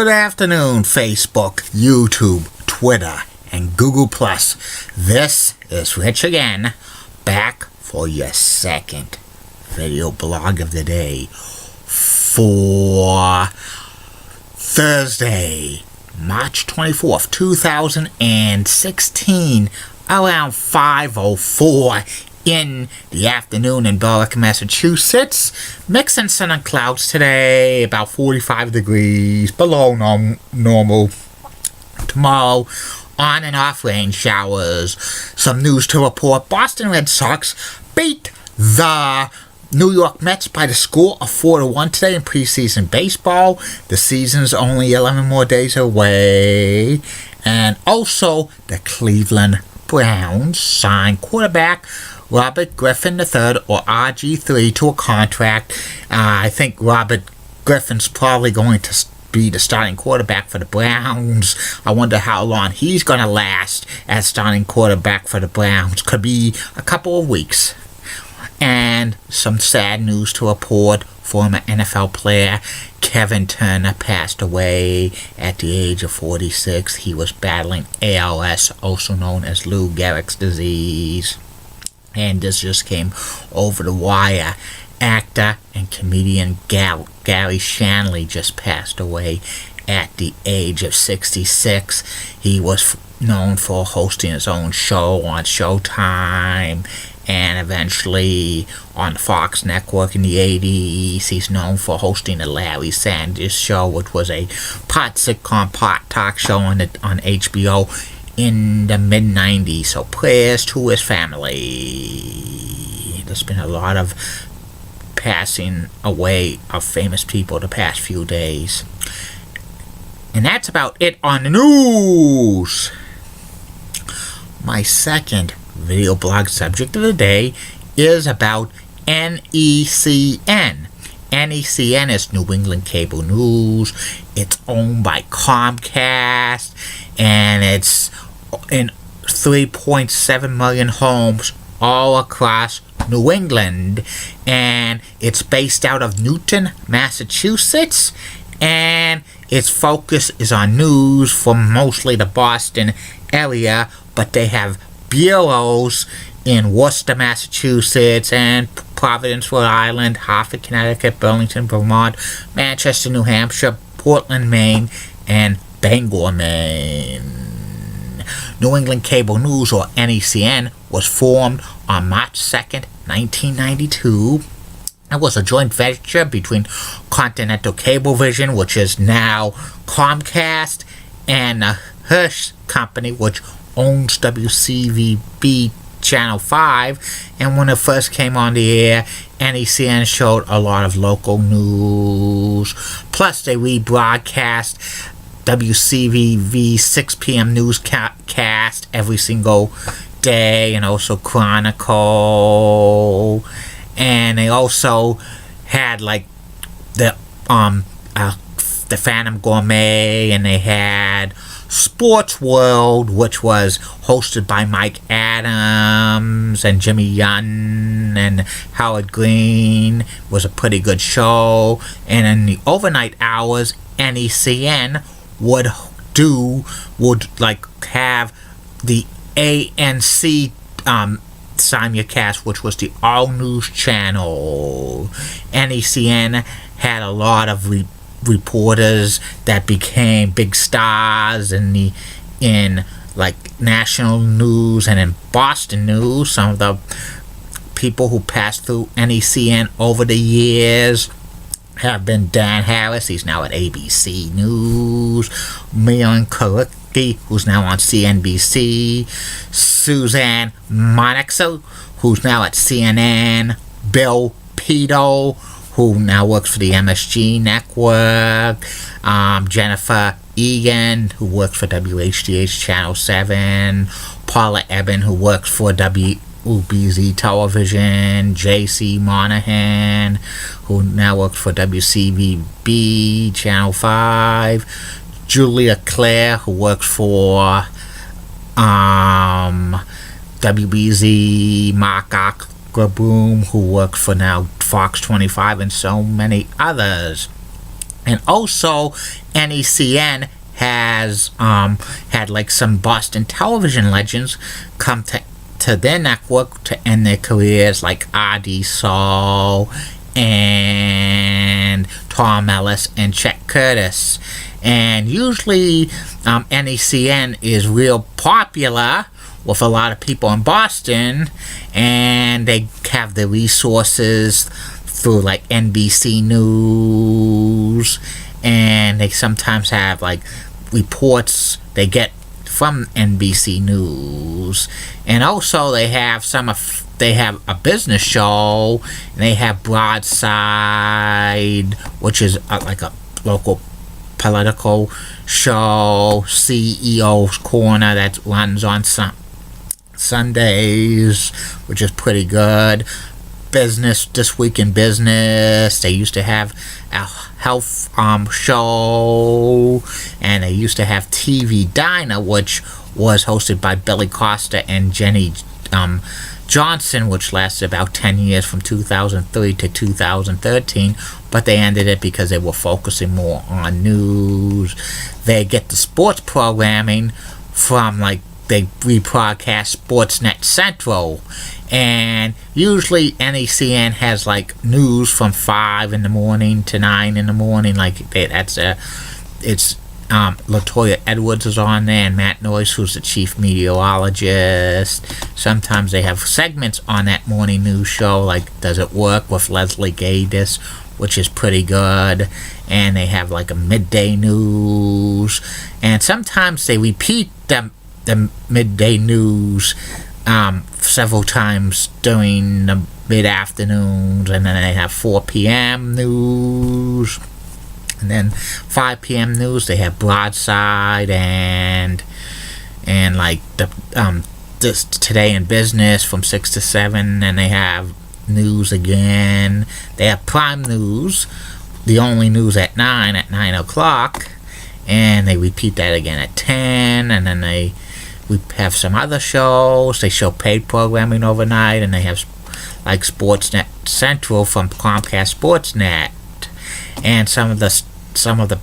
Good afternoon, Facebook, YouTube, Twitter, and Google+. This is Rich again, back for your second video blog of the day for Thursday, March 24th, 2016, around 5:04 in the afternoon in Berwick, Massachusetts. Mixing sun and clouds today, about 45 degrees below normal. Tomorrow, on and off rain showers. Some news to report. Boston Red Sox beat the New York Mets by the score of 4-1 today in preseason baseball. The season's only 11 more days away. And also, the Cleveland Browns signed quarterback Robert Griffin III, or RG3, to a contract. I think Robert Griffin's probably going to be the starting quarterback for the Browns. I wonder how long he's going to last as starting quarterback for the Browns. Could be a couple of weeks. And some sad news to report. Former NFL player Kevin Turner passed away at the age of 46. He was battling ALS, also known as Lou Gehrig's disease. And this just came over the wire. Actor and comedian Gary Shanley just passed away at the age of 66. He was known for hosting his own show on Showtime and eventually on Fox Network in the 80s. He's known for hosting the Larry Sanders Show, which was a part sitcom, part talk show on HBO in the mid-90s. So prayers to his family. There's been a lot of passing away of famous people the past few days. And that's about it on the news. My second video blog subject of the day is about necn. necn is New England Cable News. It's owned by Comcast, and it's in 3.7 million homes all across New England, and it's based out of Newton, Massachusetts, and its focus is on news from mostly the Boston area, but they have bureaus in Worcester, Massachusetts, and Providence, Rhode Island, Hartford, Connecticut, Burlington, Vermont, Manchester, New Hampshire, Portland, Maine, and Bangor, Maine. New England Cable News, or necn, was formed on March 2nd, 1992. It was a joint venture between Continental Cablevision, which is now Comcast, and the Hearst Company, which owns WCVB Channel 5. And when it first came on the air, necn showed a lot of local news. Plus, they rebroadcast WCVV 6 p.m. newscast every single day, and also Chronicle. And they also had like the Phantom Gourmet, and they had Sports World, which was hosted by Mike Adams and Jimmy Young and Howard Green. Was a pretty good show. And in the overnight hours, necn would have the ANC simulcast, which was the all news channel. necn had a lot of reporters that became big stars in national news and in Boston news. Some of the people who passed through necn over the years have been Dan Harris, he's now at ABC News, Milan Kalicki, who's now on CNBC, Suzanne Monaxo, who's now at CNN, Bill Pito, who now works for the MSG Network, Jennifer Egan, who works for WHDH Channel 7, Paula Eben, who works for WBZ Television, J.C. Monahan, who now works for WCVB Channel 5, Julia Clare, who works for WBZ, Mark Ackerboom, who works for now Fox 25, and so many others. And also, necn has had like some Boston television legends come to their network to end their careers, like R.D. Soul and Tom Ellis and Chet Curtis. And usually necn is real popular with a lot of people in Boston, and they have the resources through like NBC News, and they sometimes have like reports they get from NBC News. And also they have a business show, and they have Broadside, which is like a local political show, CEO's Corner, that runs on Sundays, which is pretty good. Business, This Week in Business, they used to have a health show, and they used to have TV Diner, which was hosted by Billy Costa and Jenny Johnson, which lasted about 10 years from 2003 to 2013, but they ended it because they were focusing more on news. They get the sports programming from like they rebroadcast Sportsnet Central, and usually necn has like news from 5 in the morning to 9 in the morning. Like it's Latoya Edwards is on there, and Matt Noyes, who's the chief meteorologist. Sometimes they have segments on that morning news show, like Does It Work with Leslie Gaddis, which is pretty good. And they have like a midday news, and sometimes they repeat the midday news several times during the mid-afternoons, and then they have 4 p.m. news, and then 5 p.m. news. They have Broadside and like the this Today in Business from 6 to 7, and they have news again. They have prime news, the only news at 9 o'clock, and they repeat that again at 10, and then we have some other shows. They show paid programming overnight, and they have like Sportsnet Central from Comcast Sportsnet. And some of the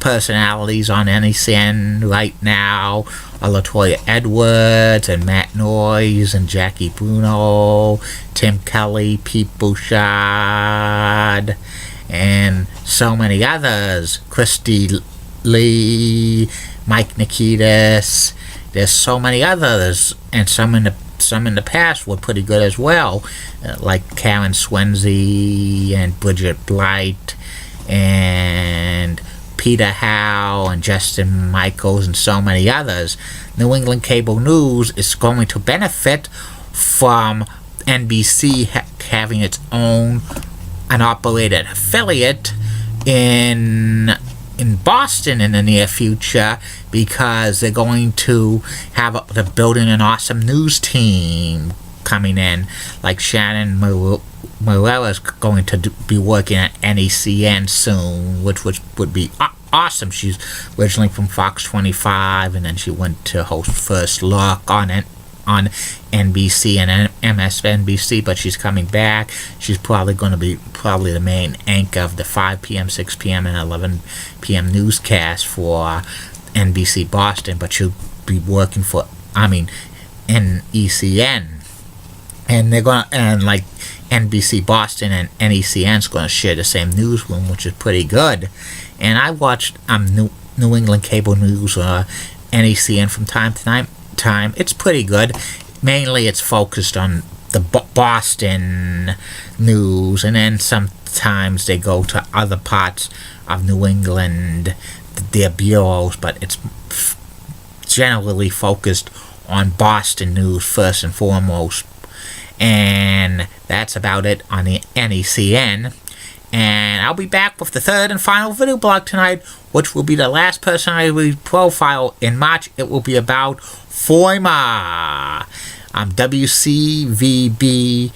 personalities on necn right now are Latoya Edwards and Matt Noyes and Jackie Bruno, Tim Kelly, Pete Bouchard, and so many others. Christy Lee, Mike Nikitas. There's so many others, and some in the past were pretty good as well, like Karen Swenzy and Bridget Blight and Peter Howe and Justin Michaels and so many others. New England Cable News is going to benefit from NBC having its own unoperated affiliate in Boston in the near future, because they're going to they're building an awesome news team coming in. Like Shannon Morella is going to be working at necn soon, which would be awesome. She's originally from Fox 25, and then she went to host First Look on NBC and MSNBC, but she's coming back. She's probably going to be the main anchor of the 5 p.m., 6 p.m., and 11 p.m. newscast for NBC Boston, but she'll be working for, NECN. And they're going to, and like NBC Boston and NECN's going to share the same newsroom, which is pretty good. And I watched New England Cable News or NECN from time to time. It's pretty good. Mainly it's focused on the Boston news, and then sometimes they go to other parts of New England, their bureaus, but it's generally focused on Boston news first and foremost. And that's about it on the NECN. And I'll be back with the third and final video blog tonight, which will be the last person I will profile in March. It will be about FOIMA. WCVB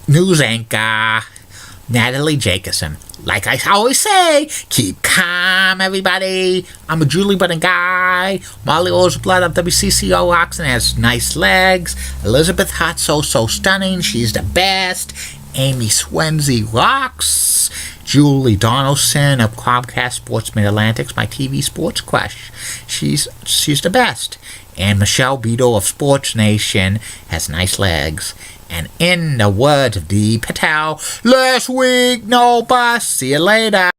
news anchor Natalie Jacobson. Like I always say, keep calm, everybody. I'm a Julie Button guy. Molly Roseblood of WCCO Oxen has nice legs. Elizabeth Hart, so stunning. She's the best. Amy Swenzy rocks. Julie Donaldson of Comcast Sports Mid-Atlantic's my TV sports crush. She's the best. And Michelle Beadle of Sports Nation has nice legs. And in the words of Dee Patel, last week, no bus. See you later.